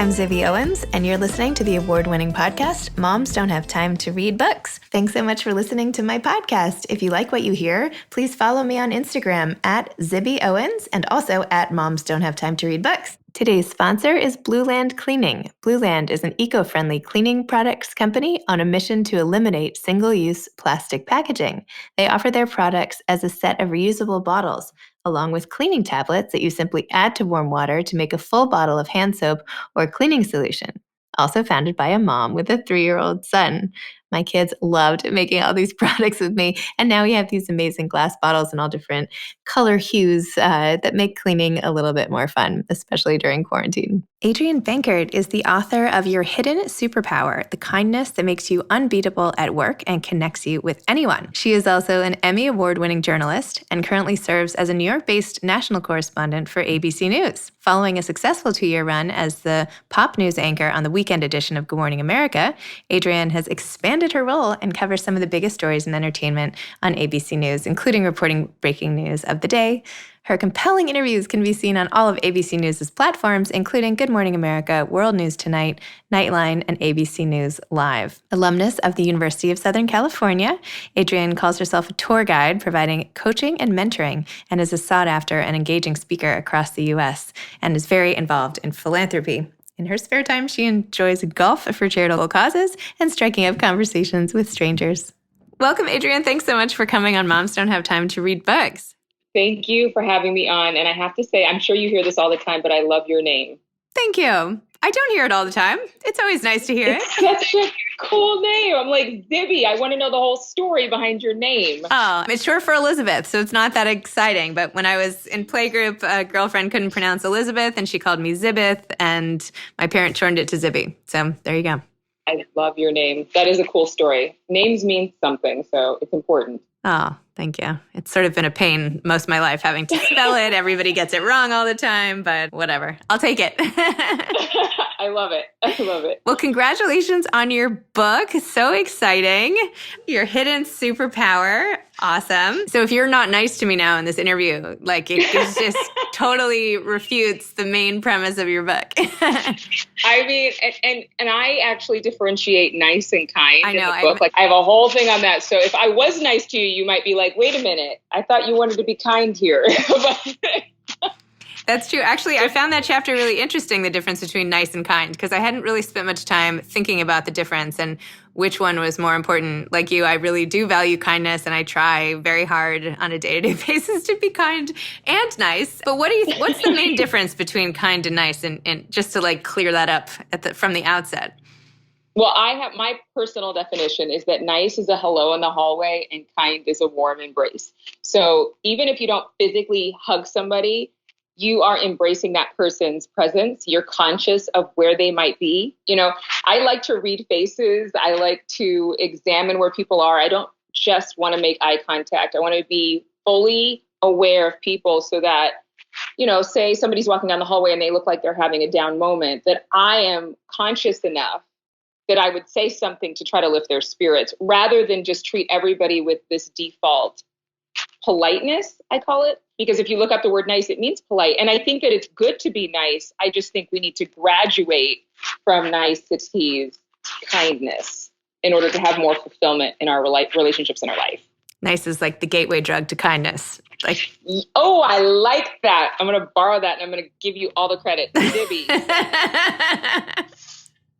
I'm Zibby Owens, and you're listening to the award-winning podcast, Moms Don't Have Time to Read Books. Thanks so much for listening to my podcast. If you like what you hear, please follow me on Instagram at Zibby Owens and also at Moms Don't Have Time to Read Books. Today's sponsor is Blueland Cleaning. Blueland is an eco-friendly cleaning products company on a mission to eliminate single-use plastic packaging. They offer their products as a set of reusable bottles, along with cleaning tablets that you simply add to warm water to make a full bottle of hand soap or cleaning solution. Also founded by a mom with a 3-year-old son. My kids loved making all these products with me, and now we have these amazing glass bottles in all different color hues that make cleaning a little bit more fun, especially during quarantine. Adrienne Bankert is the author of Your Hidden Superpower, the kindness that makes you unbeatable at work and connects you with anyone. She is also an Emmy Award-winning journalist and currently serves as a New York-based national correspondent for ABC News. Following a successful 2-year run as the pop news anchor on the weekend edition of Good Morning America, Adrienne has expanded her role and covers some of the biggest stories in entertainment on ABC News, including reporting breaking news of the day. Her compelling interviews can be seen on all of ABC News' platforms, including Good Morning America, World News Tonight, Nightline, and ABC News Live. Alumnus of the University of Southern California, Adrienne calls herself a tour guide, providing coaching and mentoring, and is a sought-after and engaging speaker across the U.S., and is very involved in philanthropy. In her spare time, she enjoys golf for charitable causes and striking up conversations with strangers. Welcome, Adrienne. Thanks so much for coming on Moms Don't Have Time to Read Books. Thank you for having me on. And I have to say, I'm sure you hear this all the time, but I love your name. Thank you. I don't hear it all the time. It's always nice to hear it. It's such a cool name. I'm like, Zibby, I want to know the whole story behind your name. Oh, it's short for Elizabeth, so it's not that exciting. But when I was in playgroup, a girlfriend couldn't pronounce Elizabeth, and she called me Zibbeth, and my parent turned it to Zibby. So there you go. I love your name. That is a cool story. Names mean something, so it's important. Oh, thank you. It's sort of been a pain most of my life having to spell it. Everybody gets it wrong all the time, but whatever. I'll take it. I love it. I love it. Well, congratulations on your book. So exciting. Your Hidden Superpower. Awesome. So if you're not nice to me now in this interview, like it just totally refutes the main premise of your book. I mean, and I actually differentiate nice and kind I know, in the book. Like I have a whole thing on that. So if I was nice to you, you might be like, wait a minute, I thought you wanted to be kind here. That's true. Actually, I found that chapter really interesting, the difference between nice and kind, because I hadn't really spent much time thinking about the difference and which one was more important. Like you, I really do value kindness, and I try very hard on a day-to-day basis to be kind and nice. But what's the main difference between kind and nice, and just to like clear that up from the outset? Well, I have my personal definition is that nice is a hello in the hallway and kind is a warm embrace. So even if you don't physically hug somebody, you are embracing that person's presence. You're conscious of where they might be. You know, I like to read faces. I like to examine where people are. I don't just want to make eye contact. I want to be fully aware of people so that, you know, say somebody's walking down the hallway and they look like they're having a down moment, that I am conscious enough that I would say something to try to lift their spirits rather than just treat everybody with this default politeness, I call it. Because if you look up the word nice, it means polite. And I think that it's good to be nice. I just think we need to graduate from niceties to kindness in order to have more fulfillment in our relationships in our life. Nice is like the gateway drug to kindness. Like, oh, I like that. I'm going to borrow that and I'm going to give you all the credit. Zibby.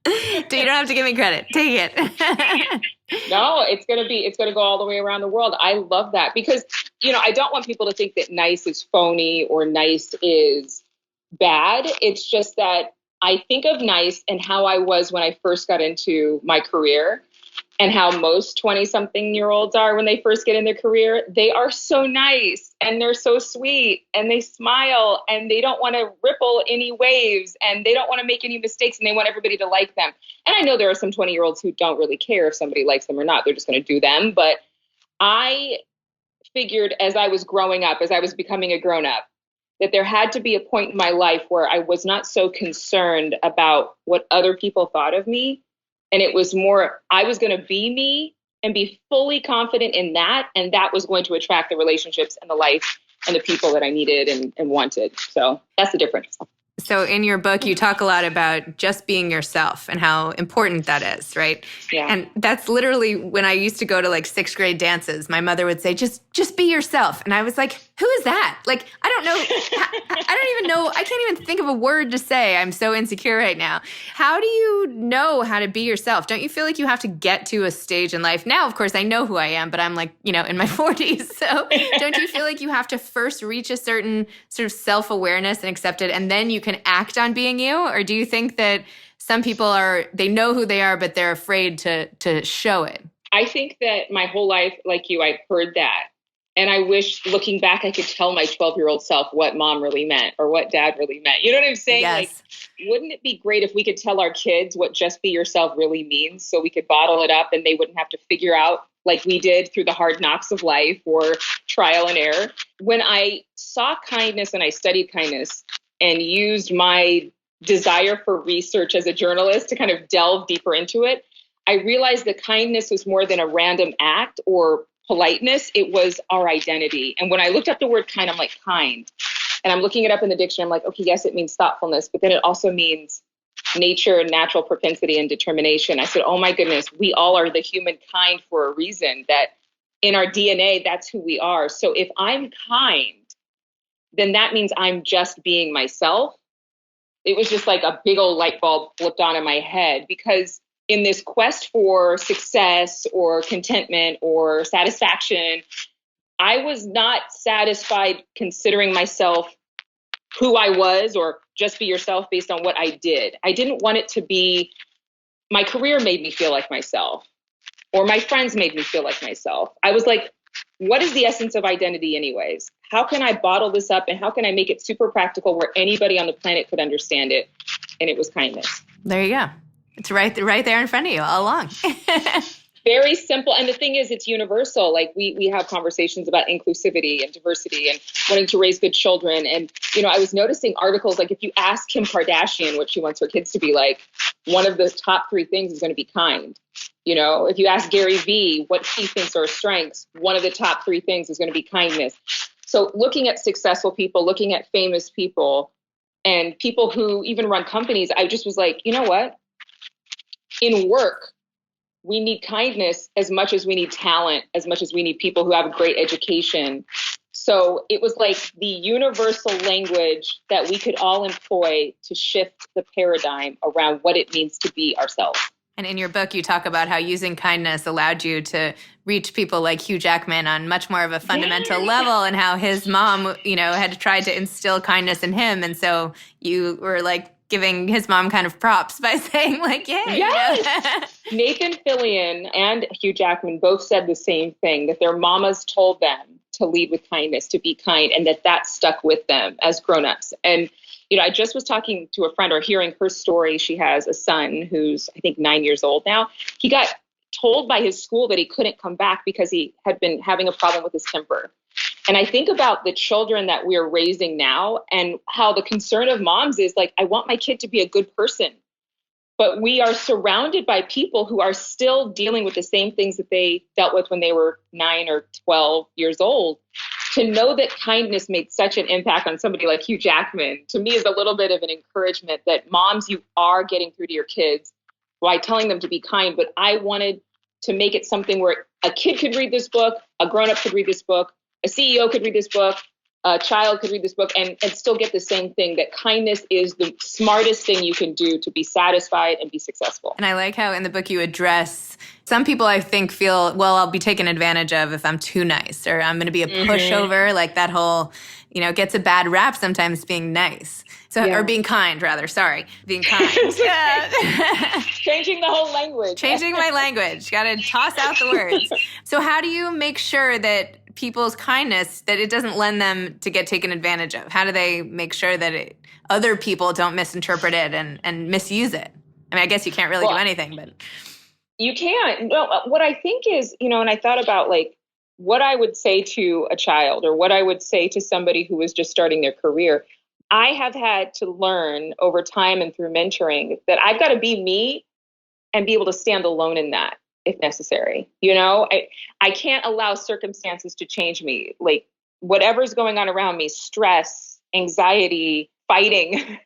You don't have to give me credit. Take it. No, it's going to go all the way around the world. I love that because, you know, I don't want people to think that nice is phony or nice is bad. It's just that I think of nice and how I was when I first got into my career and how most 20-something-year-olds are when they first get in their career. They are so nice and they're so sweet and they smile and they don't want to ripple any waves and they don't want to make any mistakes and they want everybody to like them. And I know there are some 20-year-olds who don't really care if somebody likes them or not. They're just going to do them. But I figured as I was growing up, as I was becoming a grown-up, that there had to be a point in my life where I was not so concerned about what other people thought of me. And it was more, I was going to be me and be fully confident in that. And that was going to attract the relationships and the life and the people that I needed and wanted. So that's the difference. So in your book, you talk a lot about just being yourself and how important that is, right? Yeah. And that's literally when I used to go to like 6th grade dances, my mother would say, just be yourself. And I was like, who is that? Like, I don't know. I don't even know. I can't even think of a word to say. I'm so insecure right now. How do you know how to be yourself? Don't you feel like you have to get to a stage in life? Now, of course, I know who I am, but I'm like, in my 40s. So don't you feel like you have to first reach a certain sort of self-awareness and accept it, and then you can act on being you? Or do you think that some people they know who they are, but they're afraid to show it? I think that my whole life, like you, I've heard that. And I wish, looking back, I could tell my 12-year-old self what mom really meant or what dad really meant. You know what I'm saying? Yes. Like, wouldn't it be great if we could tell our kids what just be yourself really means, so we could bottle it up and they wouldn't have to figure out, like we did through the hard knocks of life or trial and error? When I saw kindness and I studied kindness and used my desire for research as a journalist to kind of delve deeper into it, I realized that kindness was more than a random act or politeness. It was our identity. And when I looked up the word kind, I'm like, kind. And I'm looking it up in the dictionary. I'm like, okay, yes, it means thoughtfulness, but then it also means nature and natural propensity and determination. I said, oh my goodness, we all are the humankind for a reason, that in our DNA, that's who we are. So if I'm kind, then that means I'm just being myself. It was just like a big old light bulb flipped on in my head, because in this quest for success or contentment or satisfaction, I was not satisfied considering myself who I was, or just be yourself based on what I did. I didn't want it to be, my career made me feel like myself, or my friends made me feel like myself. I was like, what is the essence of identity anyways? How can I bottle this up, and how can I make it super practical where anybody on the planet could understand it? And it was kindness. There you go. It's right there in front of you all along. Very simple. And the thing is, it's universal. Like we have conversations about inclusivity and diversity and wanting to raise good children. And, I was noticing articles, like if you ask Kim Kardashian what she wants her kids to be like, one of the top 3 things is going to be kind. If you ask Gary Vee what he thinks are strengths, one of the top 3 things is going to be kindness. So looking at successful people, looking at famous people, and people who even run companies, I just was like, you know what? In work, we need kindness as much as we need talent, as much as we need people who have a great education. So it was like the universal language that we could all employ to shift the paradigm around what it means to be ourselves. And in your book, you talk about how using kindness allowed you to reach people like Hugh Jackman on much more of a fundamental level, and how his mom, had tried to instill kindness in him. And so you were like giving his mom kind of props by saying like, yay. Yes. Nathan Fillion and Hugh Jackman both said the same thing, that their mamas told them to lead with kindness, to be kind, and that stuck with them as grown-ups. And, I just was talking to a friend, or hearing her story. She has a son who's, I think, 9 years old now. He got told by his school that he couldn't come back because he had been having a problem with his temper. And I think about the children that we are raising now, and how the concern of moms is like, I want my kid to be a good person. But we are surrounded by people who are still dealing with the same things that they dealt with when they were 9 or 12 years old. To know that kindness made such an impact on somebody like Hugh Jackman, to me, is a little bit of an encouragement that moms, you are getting through to your kids by telling them to be kind. But I wanted to make it something where a kid could read this book, a grown-up could read this book, a CEO could read this book, a child could read this book, and still get the same thing, that kindness is the smartest thing you can do to be satisfied and be successful. And I like how in the book you address, some people I think feel, well, I'll be taken advantage of if I'm too nice, or I'm going to be a pushover, like that whole, gets a bad rap sometimes, being nice. So, or being kind, rather. Sorry, being kind. Changing the whole language. Changing my language. Got to toss out the words. So how do you make sure that people's kindness, that it doesn't lend them to get taken advantage of? How do they make sure that other people don't misinterpret it and misuse it? I mean, I guess you can't really do anything, but. You can't. No, what I think is, and I thought about like what I would say to a child, or what I would say to somebody who was just starting their career. I have had to learn over time and through mentoring that I've got to be me and be able to stand alone in that if necessary. I can't allow circumstances to change me. Like whatever's going on around me, stress, anxiety, fighting,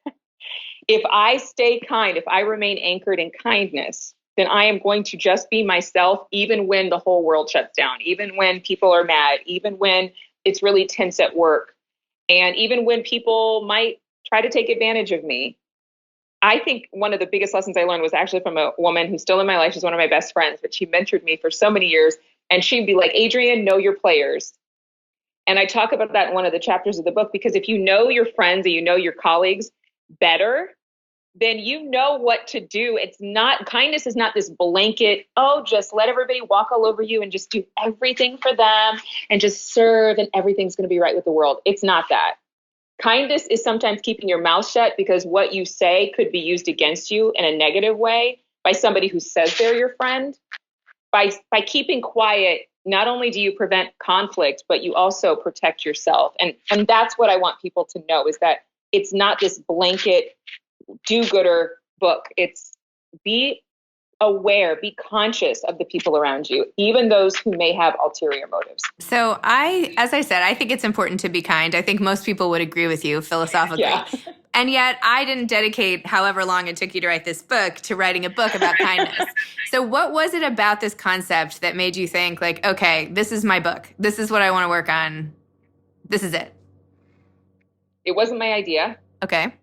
if I stay kind, if I remain anchored in kindness, then I am going to just be myself, even when the whole world shuts down, even when people are mad, even when it's really tense at work, and even when people might try to take advantage of me. I think one of the biggest lessons I learned was actually from a woman who's still in my life. She's one of my best friends, but she mentored me for so many years. And she'd be like, Adrienne, know your players. And I talk about that in one of the chapters of the book, because if you know your friends and you know your colleagues better, then you know what to do. It's not, kindness is not this blanket, oh, just let everybody walk all over you and just do everything for them and just serve and everything's going to be right with the world. It's not that. Kindness is sometimes keeping your mouth shut, because what you say could be used against you in a negative way by somebody who says they're your friend. By keeping quiet, not only do you prevent conflict, but you also protect yourself. And that's what I want people to know, is that it's not this blanket do-gooder book. It's be aware, be conscious of the people around you, even those who may have ulterior motives. So as I said, I think it's important to be kind. I think most people would agree with you philosophically. Yeah. And yet I didn't dedicate however long it took you to write this book to writing a book about kindness. So what was it about this concept that made you think like, okay, this is my book. This is what I want to work on. This is it. It wasn't my idea. Okay.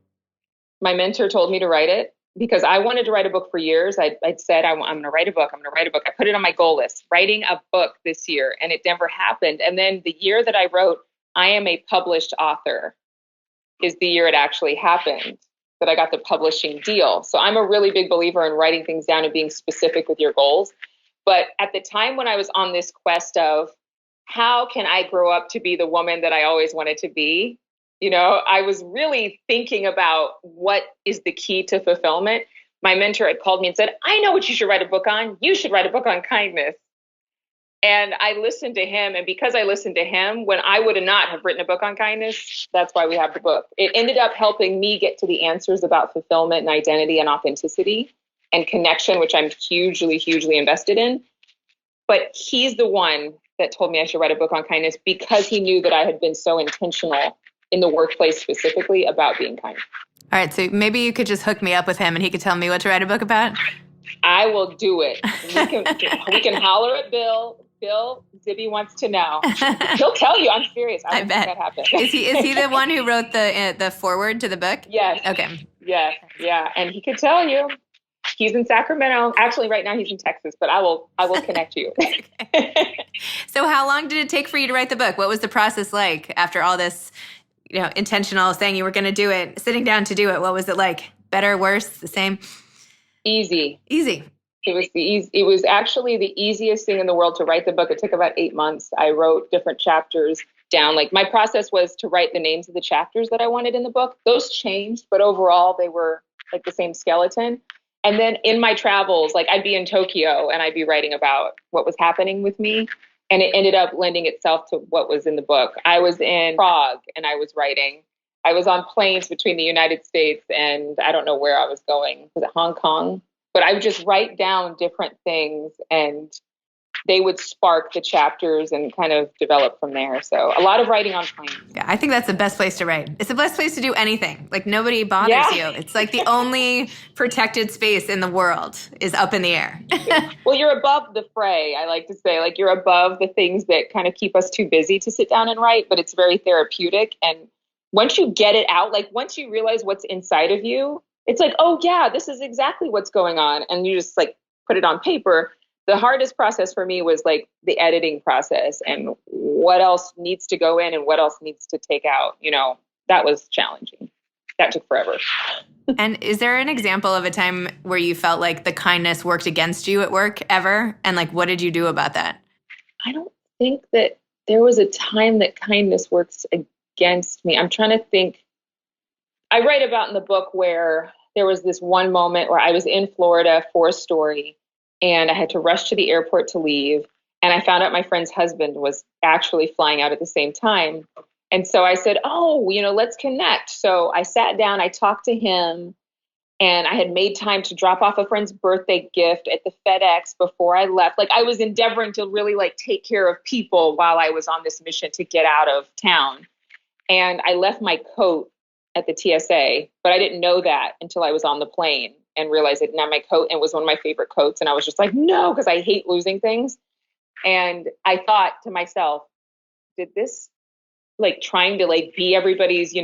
My mentor told me to write it because I wanted to write a book for years. I'd said, I'm going to write a book. I'm going to write a book. I put it on my goal list, writing a book this year, and it never happened. And then the year that I wrote, I am a published author, is the year it actually happened, that I got the publishing deal. So I'm a really big believer in writing things down and being specific with your goals. But at the time when I was on this quest of how can I grow up to be the woman that I always wanted to be, I was really thinking about what is the key to fulfillment. My mentor had called me and said, I know what you should write a book on. You should write a book on kindness. And I listened to him. And because I listened to him, when I would not have written a book on kindness, that's why we have the book. It ended up helping me get to the answers about fulfillment and identity and authenticity and connection, which I'm hugely, hugely invested in. But he's the one that told me I should write a book on kindness, because he knew that I had been so intentional in the workplace specifically about being kind. All right. So maybe you could just hook me up with him and he could tell me what to write a book about. I will do it. We can holler at Bill. Bill, Zibby wants to know. He'll tell you. I'm serious. I bet that happened. Is he the one who wrote the foreword to the book? Yes. Okay. Yeah. And he could tell you. He's in Sacramento. Actually, right now he's in Texas, but I will connect you. So how long did it take for you to write the book? What was the process like after all this, intentional, saying you were going to do it, sitting down to do it? What was it like? Better, worse, the same? Easy. It was actually the easiest thing in the world to write the book. It took about 8 months. I wrote different chapters down. Like, my process was to write the names of the chapters that I wanted in the book. Those changed, but overall they were like the same skeleton. And then in my travels, like, I'd be in Tokyo and I'd be writing about what was happening with me. And it ended up lending itself to what was in the book. I was in Prague and I was writing. I was on planes between the United States and I don't know where I was going. Was it Hong Kong? But I would just write down different things and they would spark the chapters and kind of develop from there. So a lot of writing on planes. Yeah, I think that's the best place to write. It's the best place to do anything. Like, nobody bothers you. It's like the only protected space in the world is up in the air. Well, you're above the fray, I like to say. Like, you're above the things that kind of keep us too busy to sit down and write, but it's very therapeutic. And once you get it out, like, once you realize what's inside of you, it's like, oh yeah, this is exactly what's going on. And you just like put it on paper. The hardest process for me was like the editing process and what else needs to go in and what else needs to take out. That was challenging. That took forever. And is there an example of a time where you felt like the kindness worked against you at work ever? And like, what did you do about that? I don't think that there was a time that kindness works against me. I'm trying to think. I write about in the book where there was this one moment where I was in Florida for a story and I had to rush to the airport to leave. And I found out my friend's husband was actually flying out at the same time. And so I said, let's connect. So I sat down, I talked to him, and I had made time to drop off a friend's birthday gift at the FedEx before I left. Like, I was endeavoring to really like take care of people while I was on this mission to get out of town. And I left my coat at the TSA, but I didn't know that until I was on the plane and realized it. Now my coat, and it was one of my favorite coats. And I was just like, no, because I hate losing things. And I thought to myself, did this like trying to like be everybody's,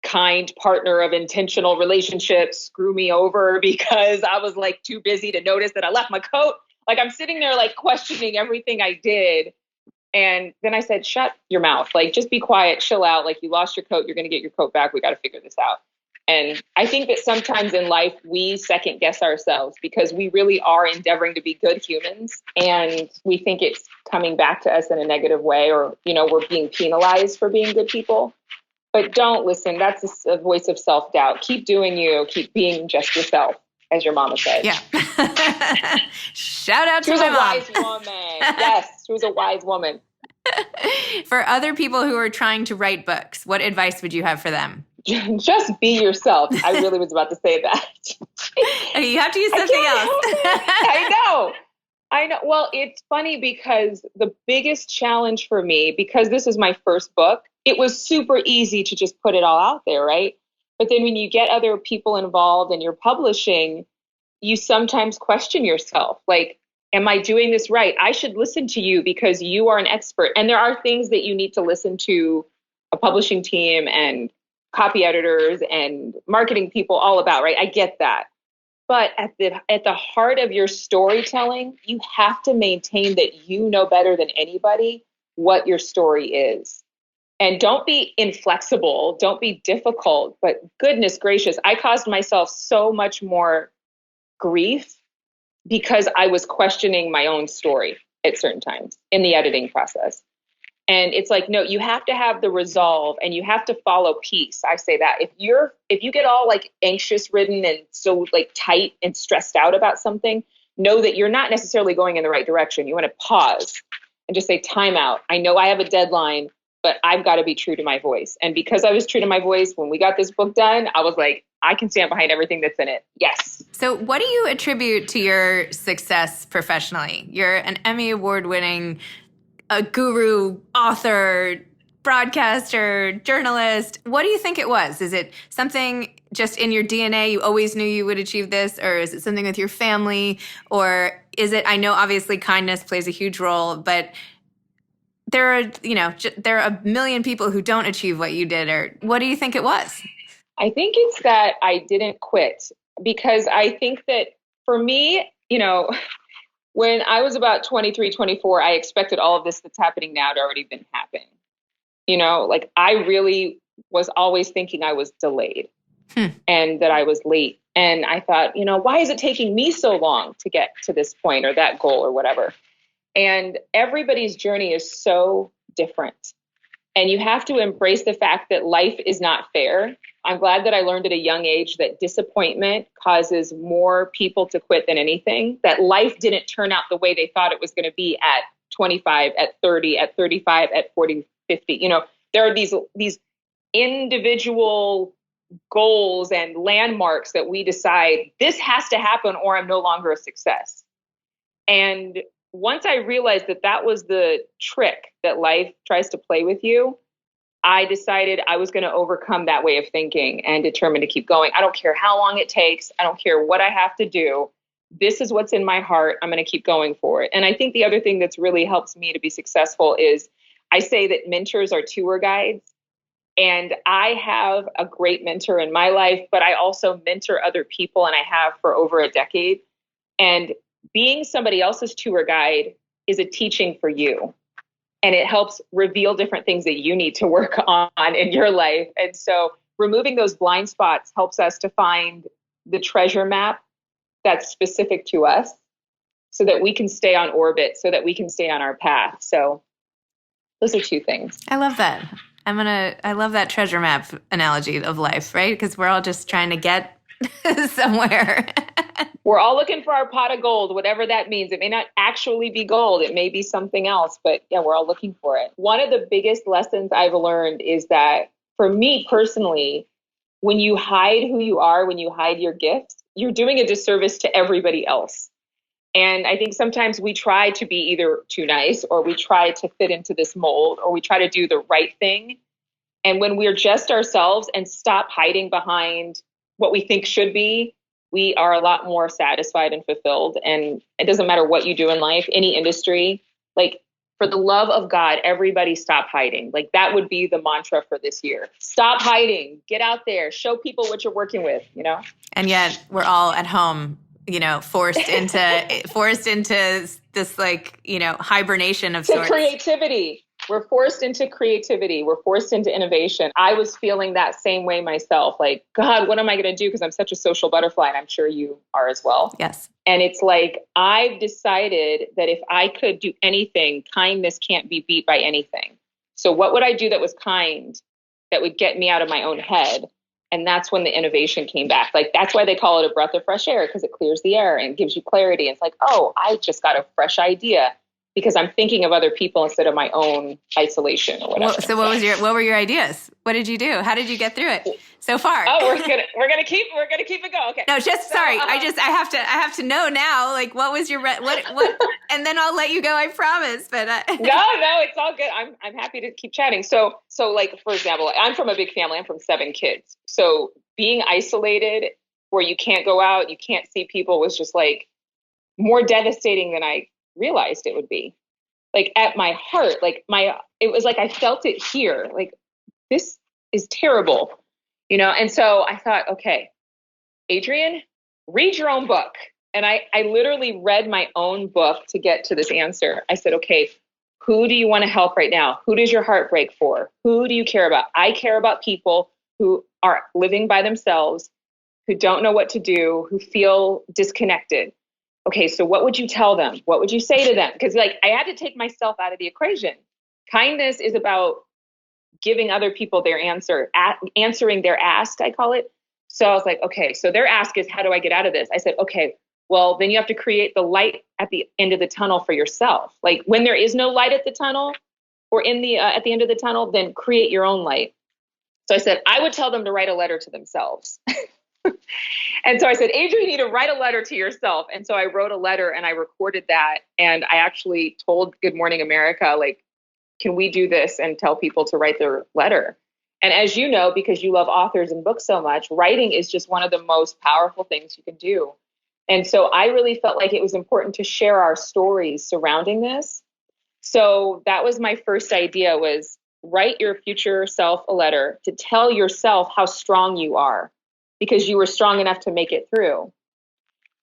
kind partner of intentional relationships screw me over because I was like too busy to notice that I left my coat? Like I'm sitting there like questioning everything I did. And then I said, shut your mouth. Like, just be quiet, chill out. Like, you lost your coat. You're going to get your coat back. We got to figure this out. And I think that sometimes in life, we second guess ourselves because we really are endeavoring to be good humans. And we think it's coming back to us in a negative way, or, we're being penalized for being good people. But don't listen. That's a voice of self-doubt. Keep doing you. Keep being just yourself, as your mama said. Yeah. Shout out to my mom. She was a wise woman. Yes, she was a wise woman. For other people who are trying to write books, what advice would you have for them? Just be yourself. I really was about to say that. You have to use something else. I know. Well, it's funny because the biggest challenge for me, because this is my first book, it was super easy to just put it all out there, right? But then when you get other people involved and you're publishing, you sometimes question yourself. Like, am I doing this right? I should listen to you because you are an expert. And there are things that you need to listen to a publishing team and copy editors and marketing people all about, right? I get that. But at the heart of your storytelling, you have to maintain that you know better than anybody what your story is. And don't be inflexible, don't be difficult, but goodness gracious, I caused myself so much more grief because I was questioning my own story at certain times in the editing process. And it's like, no, you have to have the resolve and you have to follow peace. I say that if you get all like anxious ridden and so like tight and stressed out about something, know that you're not necessarily going in the right direction. You want to pause and just say, time out. I know I have a deadline, but I've got to be true to my voice. And because I was true to my voice, when we got this book done, I was like, I can stand behind everything that's in it. Yes. So what do you attribute to your success professionally? You're an Emmy Award-winning guru, author, broadcaster, journalist. What do you think it was? Is it something just in your DNA? You always knew you would achieve this? Or is it something with your family? Or is it, I know obviously kindness plays a huge role, but there are a million people who don't achieve what you did. Or what do you think it was? I think it's that I didn't quit, because I think that for me, when I was about 23, 24, I expected all of this that's happening now to already been happening. Like I really was always thinking I was delayed and that I was late. And I thought, why is it taking me so long to get to this point or that goal or whatever? And everybody's journey is so different. And you have to embrace the fact that life is not fair. I'm glad that I learned at a young age that disappointment causes more people to quit than anything, that life didn't turn out the way they thought it was going to be at 25, at 30, at 35, at 40, 50. There are these individual goals and landmarks that we decide this has to happen or I'm no longer a success. And once I realized that was the trick that life tries to play with you, I decided I was going to overcome that way of thinking and determined to keep going. I don't care how long it takes. I don't care what I have to do. This is what's in my heart. I'm going to keep going for it. And I think the other thing that's really helps me to be successful is I say that mentors are tour guides. And I have a great mentor in my life, but I also mentor other people, and I have for over a decade. And being somebody else's tour guide is a teaching for you. And it helps reveal different things that you need to work on in your life. And so removing those blind spots helps us to find the treasure map that's specific to us so that we can stay on orbit, so that we can stay on our path. So those are two things. I love that. I love that treasure map analogy of life, right? Because we're all just trying to get somewhere. We're all looking for our pot of gold, whatever that means. It may not actually be gold. It may be something else, but yeah, we're all looking for it. One of the biggest lessons I've learned is that for me personally, when you hide who you are, when you hide your gifts, you're doing a disservice to everybody else. And I think sometimes we try to be either too nice or we try to fit into this mold or we try to do the right thing. And when we're just ourselves and stop hiding behind what we think should be, we are a lot more satisfied and fulfilled. And it doesn't matter what you do in life, any industry, like for the love of God, everybody stop hiding. Like that would be the mantra for this year. Stop hiding, get out there, show people what you're working with, you know? And yet we're all at home, you know, forced into this like, you know, hibernation of sorts. Creativity. We're forced into creativity. We're forced into innovation. I was feeling that same way myself. Like, God, what am I going to do? Because I'm such a social butterfly, and I'm sure you are as well. Yes. And it's like, I've decided that if I could do anything, kindness can't be beat by anything. So what would I do that was kind, that would get me out of my own head? And that's when the innovation came back. Like, that's why they call it a breath of fresh air, because it clears the air and gives you clarity. It's like, oh, I just got a fresh idea because I'm thinking of other people instead of my own isolation or whatever. So what were your ideas? What did you do? How did you get through it so far? Oh, we're gonna keep it going. Okay. No, I have to know now. Like, what was your what? And then I'll let you go. I promise. But no, it's all good. I'm happy to keep chatting. So like, for example, I'm from a big family. I'm from 7 kids. So being isolated, where you can't go out, you can't see people, was just like more devastating than I realized it would be. Like at my heart, it was like I felt it here. Like, this is terrible, you know? And so I thought, okay, Adrienne, read your own book. And I literally read my own book to get to this answer. I said, okay, who do you want to help right now? Who does your heart break for? Who do you care about? I care about people who are living by themselves, who don't know what to do, who feel disconnected. Okay, so what would you tell them? What would you say to them? Because like, I had to take myself out of the equation. Kindness is about giving other people their answer, answering their ask, I call it. So I was like, okay, so their ask is, how do I get out of this? I said, okay, well, then you have to create the light at the end of the tunnel for yourself. Like when there is no light at the tunnel or at the end of the tunnel, then create your own light. So I said, I would tell them to write a letter to themselves. And so I said, Adrienne, you need to write a letter to yourself. And so I wrote a letter and I recorded that. And I actually told Good Morning America, like, can we do this and tell people to write their letter? And as you know, because you love authors and books so much, writing is just one of the most powerful things you can do. And so I really felt like it was important to share our stories surrounding this. So that was my first idea, was write your future self a letter to tell yourself how strong you are, because you were strong enough to make it through.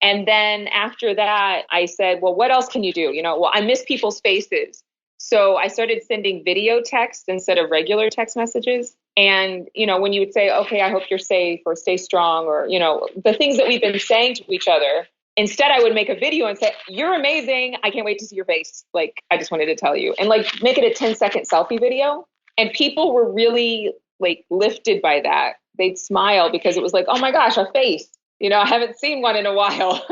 And then after that, I said, well, what else can you do? You know, well, I miss people's faces. So I started sending video text instead of regular text messages. And, you know, when you would say, okay, I hope you're safe, or stay strong, or, you know, the things that we've been saying to each other, instead I would make a video and say, you're amazing. I can't wait to see your face. Like, I just wanted to tell you, and like make it a 10-second selfie video. And people were really like lifted by that. They'd smile because it was like, oh my gosh, a face. You know, I haven't seen one in a while.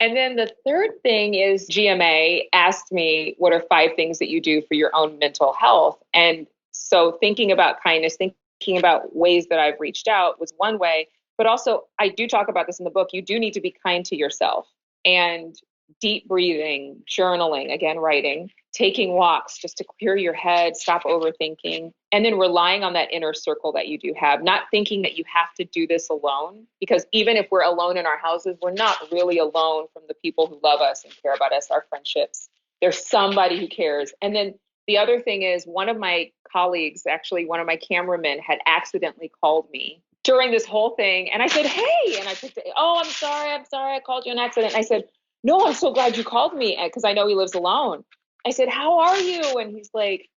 And then the third thing is GMA asked me, what are 5 things that you do for your own mental health? And so thinking about kindness, thinking about ways that I've reached out was one way. But also, I do talk about this in the book. You do need to be kind to yourself. And deep breathing, journaling, again, writing, taking walks just to clear your head, stop overthinking, and then relying on that inner circle that you do have, not thinking that you have to do this alone, because even if we're alone in our houses, we're not really alone from the people who love us and care about us, our friendships. There's somebody who cares. And then the other thing is, one of my colleagues, actually one of my cameramen, had accidentally called me during this whole thing. And I said, hey, and I picked it. Oh, I'm sorry. I called you an accident. And I said, no, I'm so glad you called me, because I know he lives alone. I said, how are you? And he's like,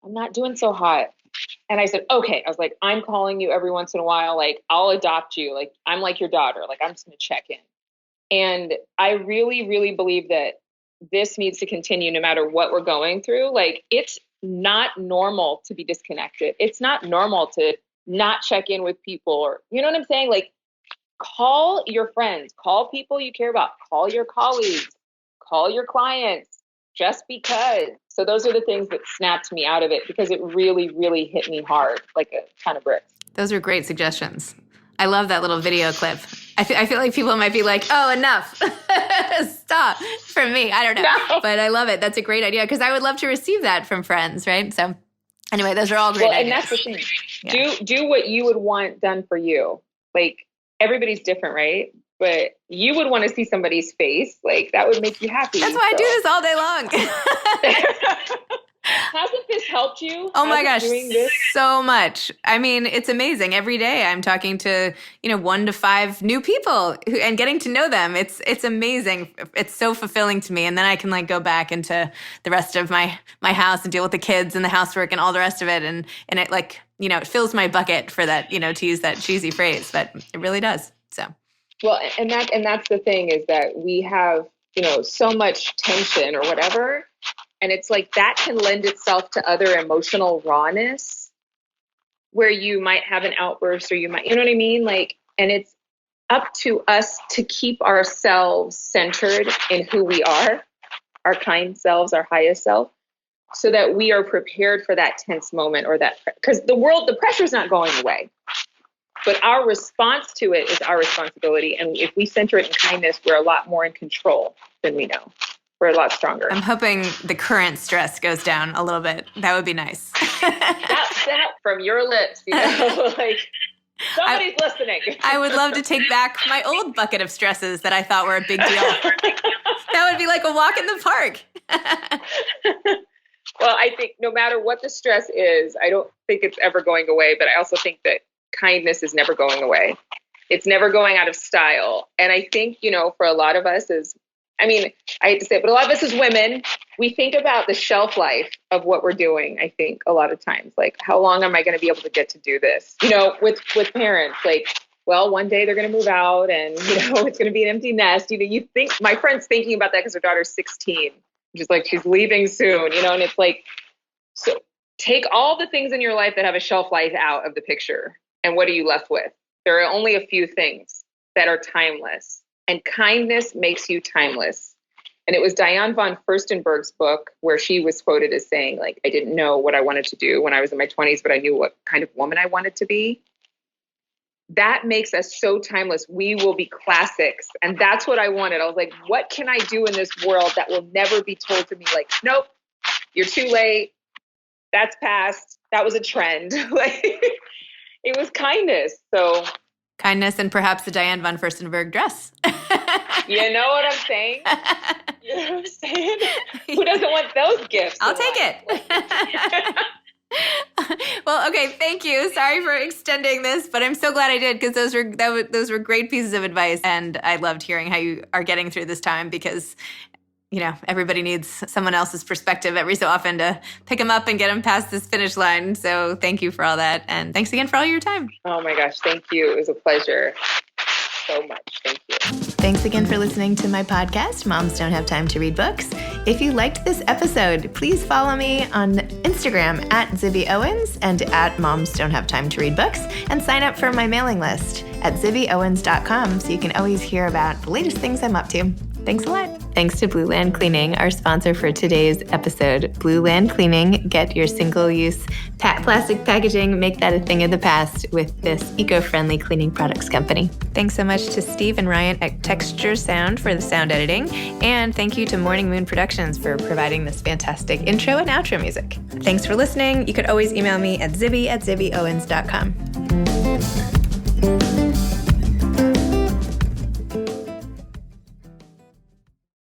I'm not doing so hot. And I said, okay. I was like, I'm calling you every once in a while. Like, I'll adopt you. Like, I'm like your daughter. Like, I'm just going to check in. And I really, really believe that this needs to continue no matter what we're going through. Like, it's not normal to be disconnected. It's not normal to not check in with people, or, you know what I'm saying? Like, call your friends, call people you care about, call your colleagues, call your clients, just because. So those are the things that snapped me out of it, because it really, really hit me hard, like a ton of bricks. Those are great suggestions. I love that little video clip. I feel like people might be like, oh, enough. Stop. From me. I don't know. No. But I love it. That's a great idea, because I would love to receive that from friends, right? So Anyway, those are all great ideas. And that's the thing. Yeah. Do what you would want done for you. Like, everybody's different, right? But you would want to see somebody's face. Like, that would make you happy. That's why I do this all day long. Hasn't this helped you? Oh my gosh, so much. I mean, it's amazing. Every day I'm talking to, 1 to 5 new people and getting to know them. It's amazing. It's so fulfilling to me. And then I can go back into the rest of my house and deal with the kids and the housework and all the rest of it. And it it fills my bucket for that, to use that cheesy phrase, but it really does. So. Well, and that's the thing is that we have, so much tension or whatever. And it's that can lend itself to other emotional rawness where you might have an outburst or you might, you know what I mean? And it's up to us to keep ourselves centered in who we are, our kind selves, our highest self, so that we are prepared for that tense moment or that, because the pressure is not going away, but our response to it is our responsibility. And if we center it in kindness, we're a lot more in control than we know. We're a lot stronger. I'm hoping the current stress goes down a little bit. That would be nice. that from your lips, somebody's listening. I would love to take back my old bucket of stresses that I thought were a big deal. That would be like a walk in the park. Well, I think no matter what the stress is, I don't think it's ever going away, but I also think that kindness is never going away. It's never going out of style. And I think, for a lot of us I hate to say it, but a lot of us as women, we think about the shelf life of what we're doing, I think, a lot of times. How long am I going to be able to get to do this? With parents, one day they're going to move out and, it's going to be an empty nest. You think, my friend's thinking about that because her daughter's 16, which is she's leaving soon, and it's so take all the things in your life that have a shelf life out of the picture. And what are you left with? There are only a few things that are timeless. And kindness makes you timeless. And it was Diane von Furstenberg's book where she was quoted as saying, I didn't know what I wanted to do when I was in my 20s, but I knew what kind of woman I wanted to be. That makes us so timeless. We will be classics. And that's what I wanted. I was like, what can I do in this world that will never be told to me? Nope, you're too late. That's past. That was a trend. It was kindness. So kindness and perhaps the Diane von Furstenberg dress. You know what I'm saying? You know what I'm saying? Who doesn't want those gifts? I'll take it. Well, okay, thank you. Sorry for extending this, but I'm so glad I did because those were great pieces of advice, and I loved hearing how you are getting through this time because everybody needs someone else's perspective every so often to pick them up and get them past this finish line. So thank you for all that. And thanks again for all your time. Oh my gosh. Thank you. It was a pleasure. So much. Thank you. Thanks again for listening to my podcast, Moms Don't Have Time to Read Books. If you liked this episode, please follow me on Instagram at Zibby Owens and at Moms Don't Have Time to Read Books, and sign up for my mailing list at zibbyowens.com so you can always hear about the latest things I'm up to. Thanks a lot. Thanks to Blue Land Cleaning, our sponsor for today's episode. Blue Land Cleaning, get your single-use plastic packaging, make that a thing of the past with this eco-friendly cleaning products company. Thanks so much to Steve and Ryan at Texture Sound for the sound editing, and thank you to Morning Moon Productions for providing this fantastic intro and outro music. Thanks for listening. You could always email me at zibby@zibbyowens.com.